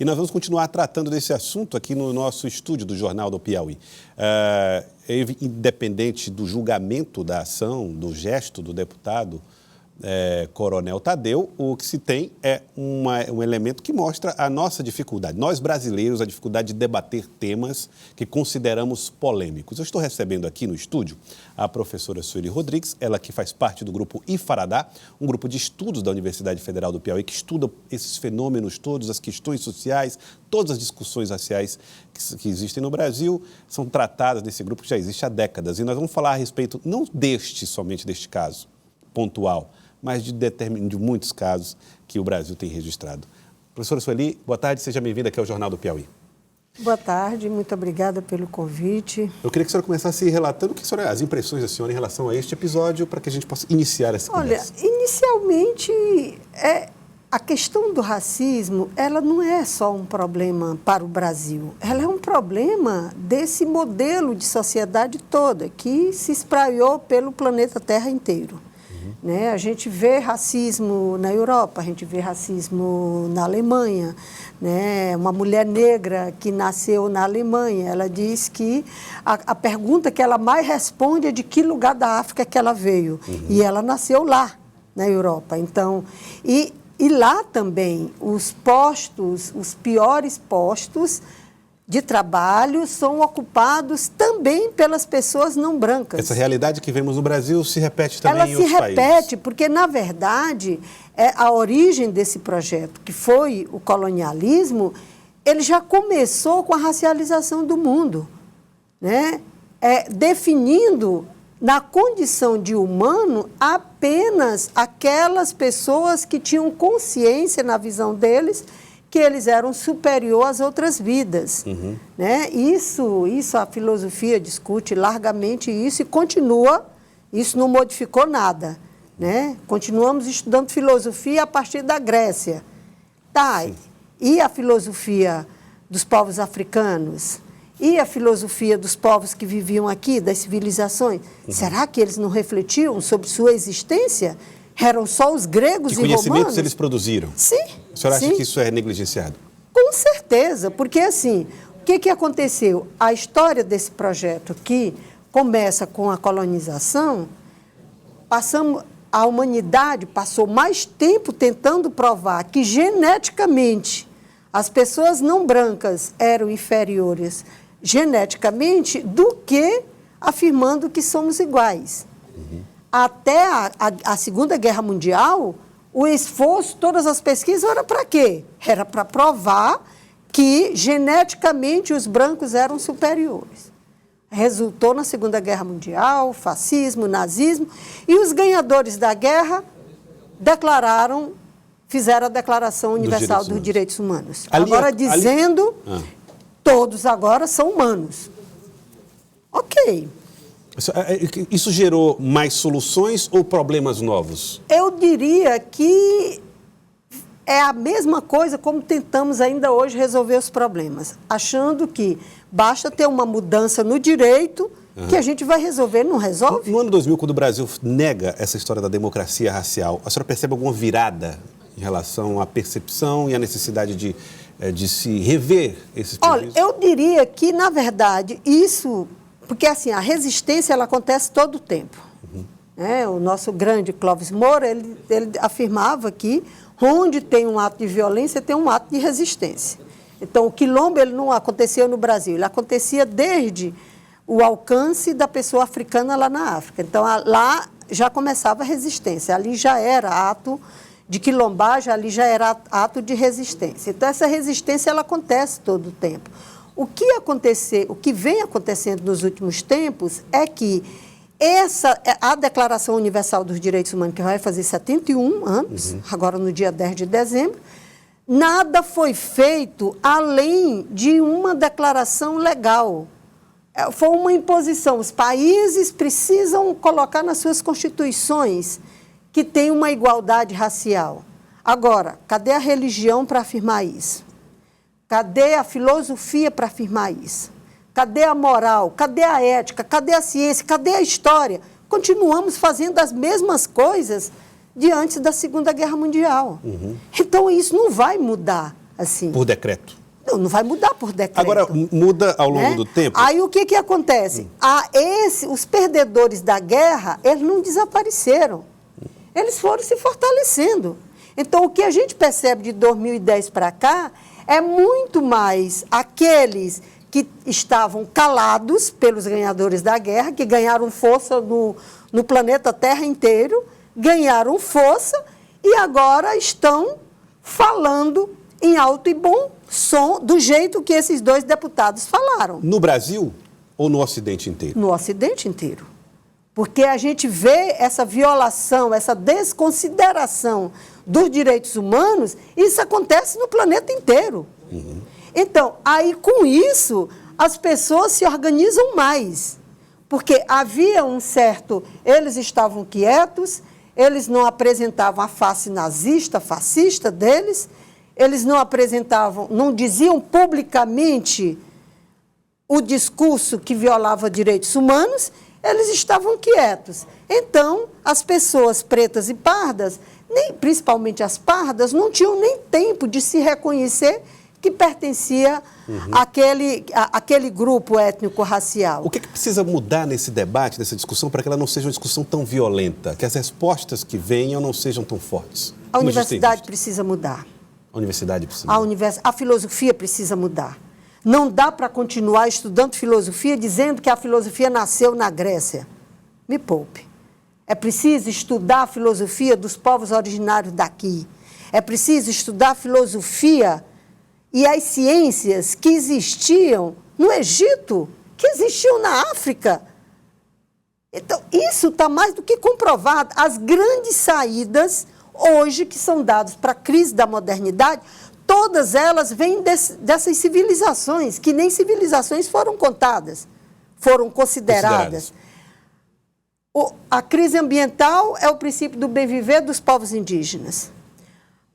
E nós vamos continuar tratando desse assunto aqui no nosso estúdio do Jornal do Piauí. Independente do julgamento da ação, do gesto do deputado Coronel Tadeu, o que se tem é um elemento que mostra a nossa dificuldade. Nós, brasileiros, a dificuldade de debater temas que consideramos polêmicos. Eu estou recebendo aqui no estúdio a professora Sueli Rodrigues, ela que faz parte do grupo Ifaradá, um grupo de estudos da Universidade Federal do Piauí, que estuda esses fenômenos todos, as questões sociais, todas as discussões raciais que existem no Brasil, são tratadas nesse grupo que já existe há décadas. E nós vamos falar a respeito, não somente deste caso pontual, mas de muitos casos que o Brasil tem registrado. Professora Sueli, boa tarde, seja bem-vinda aqui ao Jornal do Piauí. Boa tarde, muito obrigada pelo convite. Eu queria que a senhora começasse relatando as impressões da senhora em relação a este episódio, para que a gente possa iniciar essa conversa. Olha, inicialmente, a questão do racismo, ela não é só um problema para o Brasil, ela é um problema desse modelo de sociedade toda, que se espraiou pelo planeta Terra inteiro. A gente vê racismo na Europa, a gente vê racismo na Alemanha. Uma mulher negra que nasceu na Alemanha, ela diz que a pergunta que ela mais responde é de que lugar da África que ela veio. E ela nasceu lá, na Europa. Então, e lá também, os piores postos de trabalho são ocupados também pelas pessoas não brancas. Essa realidade que vemos no Brasil se repete também em outros países. Ela se repete, porque, na verdade, a origem desse projeto, que foi o colonialismo, ele já começou com a racialização do mundo, definindo na condição de humano apenas aquelas pessoas que tinham consciência, na visão deles, que eles eram superior às outras vidas. Isso a filosofia discute largamente isso e continua, isso não modificou nada. Continuamos estudando filosofia a partir da Grécia. E a filosofia dos povos africanos? E a filosofia dos povos que viviam aqui, das civilizações? Será que eles não refletiam sobre sua existência? Eram só os gregos e romanos? Que conhecimentos eles produziram? Sim. A senhora acha que isso é negligenciado? Com certeza, porque assim, o que aconteceu? A história desse projeto que começa com a colonização, a humanidade passou mais tempo tentando provar que geneticamente as pessoas não brancas eram inferiores geneticamente do que afirmando que somos iguais. Até a Segunda Guerra Mundial, o esforço, todas as pesquisas, era para quê? Era para provar que geneticamente os brancos eram superiores. Resultou na Segunda Guerra Mundial, fascismo, nazismo, e os ganhadores da guerra fizeram a Declaração Universal dos Direitos Humanos. Agora dizendo, todos agora são humanos. Ok. Isso gerou mais soluções ou problemas novos? Eu diria que é a mesma coisa como tentamos ainda hoje resolver os problemas, achando que basta ter uma mudança no direito que a gente vai resolver, não resolve? No ano 2000, quando o Brasil nega essa história da democracia racial, a senhora percebe alguma virada em relação à percepção e à necessidade de se rever esses prejuízos? Olha, eu diria que, na verdade, isso... Porque, assim, a resistência, ela acontece todo o tempo. O nosso grande Clóvis Moura, ele afirmava que onde tem um ato de violência, tem um ato de resistência. Então, o quilombo, ele não aconteceu no Brasil, ele acontecia desde o alcance da pessoa africana lá na África. Então, lá já começava a resistência, ali já era ato de quilombagem, ali já era ato de resistência. Então, essa resistência, ela acontece todo o tempo. O que vem acontecendo nos últimos tempos é que a Declaração Universal dos Direitos Humanos, que vai fazer 71 anos, agora no dia 10 de dezembro, nada foi feito além de uma declaração legal. Foi uma imposição. Os países precisam colocar nas suas constituições que tem uma igualdade racial. Agora, cadê a religião para afirmar isso? Cadê a filosofia para afirmar isso? Cadê a moral? Cadê a ética? Cadê a ciência? Cadê a história? Continuamos fazendo as mesmas coisas de antes da Segunda Guerra Mundial. Então, isso não vai mudar. assim. Por decreto. Não vai mudar por decreto. Agora, muda ao longo do tempo? Aí o que acontece? Os perdedores da guerra, eles não desapareceram. Eles foram se fortalecendo. Então, o que a gente percebe de 2010 para cá é muito mais aqueles que estavam calados pelos ganhadores da guerra, que ganharam força no planeta Terra inteiro, ganharam força e agora estão falando em alto e bom som, do jeito que esses dois deputados falaram. No Brasil ou no Ocidente inteiro? No Ocidente inteiro. Porque a gente vê essa violação, essa desconsideração dos direitos humanos, isso acontece no planeta inteiro. Uhum. Então, aí com isso, as pessoas se organizam mais. Porque havia um certo... Eles estavam quietos, eles não apresentavam a face nazista, fascista deles, eles não apresentavam, não diziam publicamente o discurso que violava direitos humanos, eles estavam quietos. Então, as pessoas pretas e pardas, principalmente as pardas, não tinham nem tempo de se reconhecer que pertencia àquele grupo étnico-racial. O que precisa mudar nesse debate, nessa discussão, para que ela não seja uma discussão tão violenta, que as respostas que venham não sejam tão fortes? A universidade precisa mudar. A universidade precisa mudar. A filosofia precisa mudar. Não dá para continuar estudando filosofia dizendo que a filosofia nasceu na Grécia. Me poupe. É preciso estudar a filosofia dos povos originários daqui. É preciso estudar a filosofia e as ciências que existiam no Egito, que existiam na África. Então, isso está mais do que comprovado. As grandes saídas, hoje, que são dadas para a crise da modernidade, todas elas vêm dessas civilizações, que nem civilizações foram contadas, foram consideradas. A crise ambiental é o princípio do bem-viver dos povos indígenas.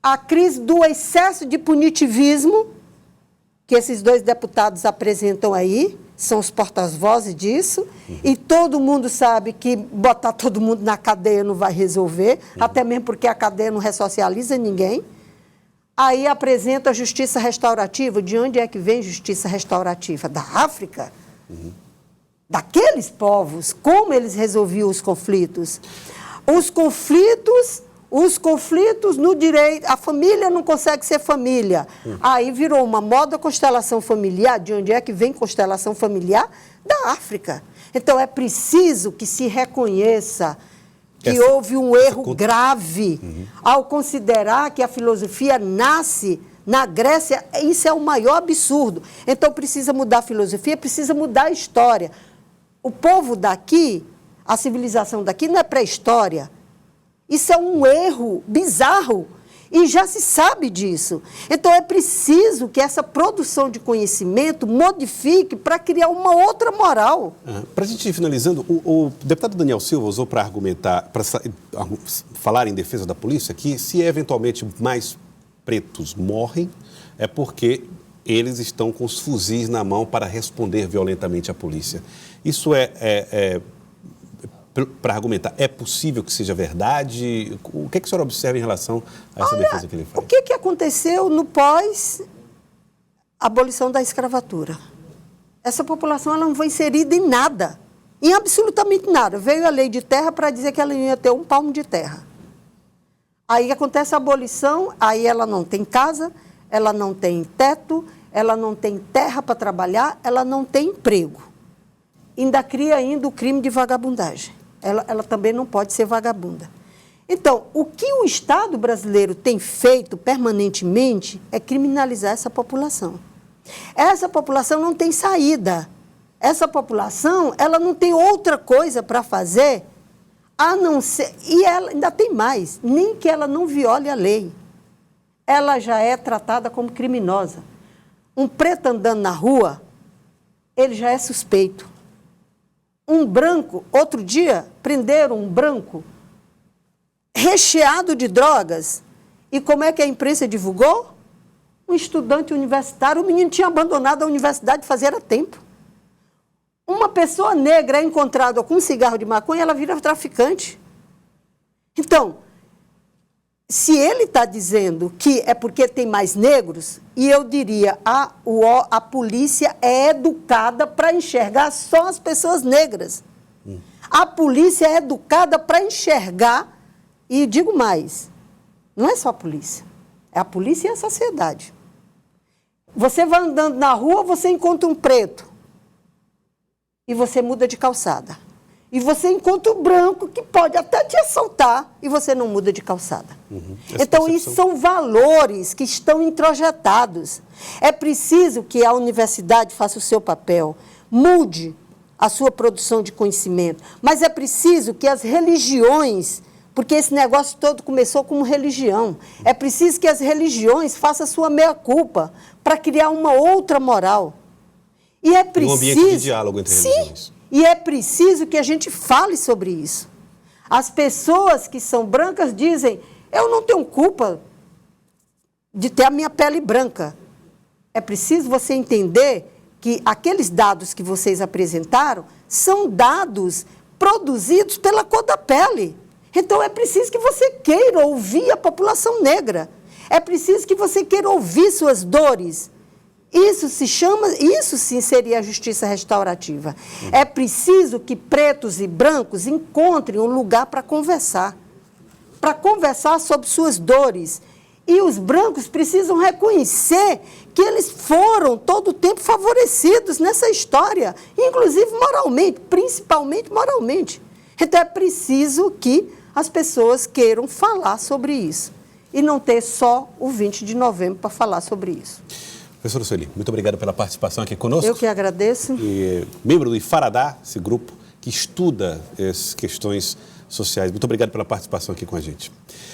A crise do excesso de punitivismo, que esses dois deputados apresentam aí, são os porta-vozes disso, e todo mundo sabe que botar todo mundo na cadeia não vai resolver, até mesmo porque a cadeia não ressocializa ninguém. Aí apresenta a justiça restaurativa. De onde é que vem justiça restaurativa? Da África? Daqueles povos. Como eles resolviam os conflitos? Os conflitos no direito... A família não consegue ser família. Aí virou uma moda constelação familiar. De onde é que vem constelação familiar? Da África. Então, é preciso que se reconheça que houve um erro grave ao considerar que a filosofia nasce na Grécia. Isso é o maior absurdo. Então, precisa mudar a filosofia, precisa mudar a história. O povo daqui, a civilização daqui, não é pré-história. Isso é um erro bizarro e já se sabe disso. Então, é preciso que essa produção de conhecimento modifique para criar uma outra moral. Para a gente ir finalizando, o deputado Daniel Silva usou para argumentar, para falar em defesa da polícia, que se eventualmente mais pretos morrem, é porque eles estão com os fuzis na mão para responder violentamente à polícia. Isso para argumentar, é possível que seja verdade? O que o senhor observa em relação a essa defesa que ele faz? O que aconteceu no pós-abolição da escravatura? Essa população ela não foi inserida em nada, em absolutamente nada. Veio a lei de terra para dizer que ela ia ter um palmo de terra. Aí acontece a abolição, aí ela não tem casa, ela não tem teto, ela não tem terra para trabalhar, ela não tem emprego. Ainda cria o crime de vagabundagem. Ela também não pode ser vagabunda. Então, o que o Estado brasileiro tem feito permanentemente é criminalizar essa população. Essa população não tem saída. Essa população, ela não tem outra coisa para fazer, a não ser... E ela ainda tem mais, nem que ela não viole a lei. Ela já é tratada como criminosa. Um preto andando na rua, ele já é suspeito. Um branco, outro dia, prenderam um branco recheado de drogas. E como é que a imprensa divulgou? Um estudante universitário, o menino tinha abandonado a universidade fazia tempo. Uma pessoa negra é encontrada com um cigarro de maconha, ela vira traficante. Então, se ele está dizendo que é porque tem mais negros, e eu diria, a polícia é educada para enxergar só as pessoas negras. A polícia é educada para enxergar, e digo mais, não é só a polícia, é a polícia e a sociedade. Você vai andando na rua, você encontra um preto, e você muda de calçada. E você encontra um branco que pode até te assaltar e você não muda de calçada. Então, isso são valores que estão introjetados. É preciso que a universidade faça o seu papel, mude a sua produção de conhecimento, mas é preciso que as religiões, porque esse negócio todo começou como religião, é preciso que as religiões façam a sua meia-culpa para criar uma outra moral. E é preciso... Um ambiente de diálogo entre religiões. E é preciso que a gente fale sobre isso. As pessoas que são brancas dizem, eu não tenho culpa de ter a minha pele branca. É preciso você entender que aqueles dados que vocês apresentaram são dados produzidos pela cor da pele. Então é preciso que você queira ouvir a população negra. É preciso que você queira ouvir suas dores. Isso sim seria a justiça restaurativa. É preciso que pretos e brancos encontrem um lugar para conversar sobre suas dores. E os brancos precisam reconhecer que eles foram todo o tempo favorecidos nessa história, inclusive moralmente, principalmente moralmente. Então é preciso que as pessoas queiram falar sobre isso e não ter só o 20 de novembro para falar sobre isso. Professora Sueli, muito obrigado pela participação aqui conosco. Eu que agradeço. E, membro do Ifaradá, esse grupo que estuda as questões sociais. Muito obrigado pela participação aqui com a gente.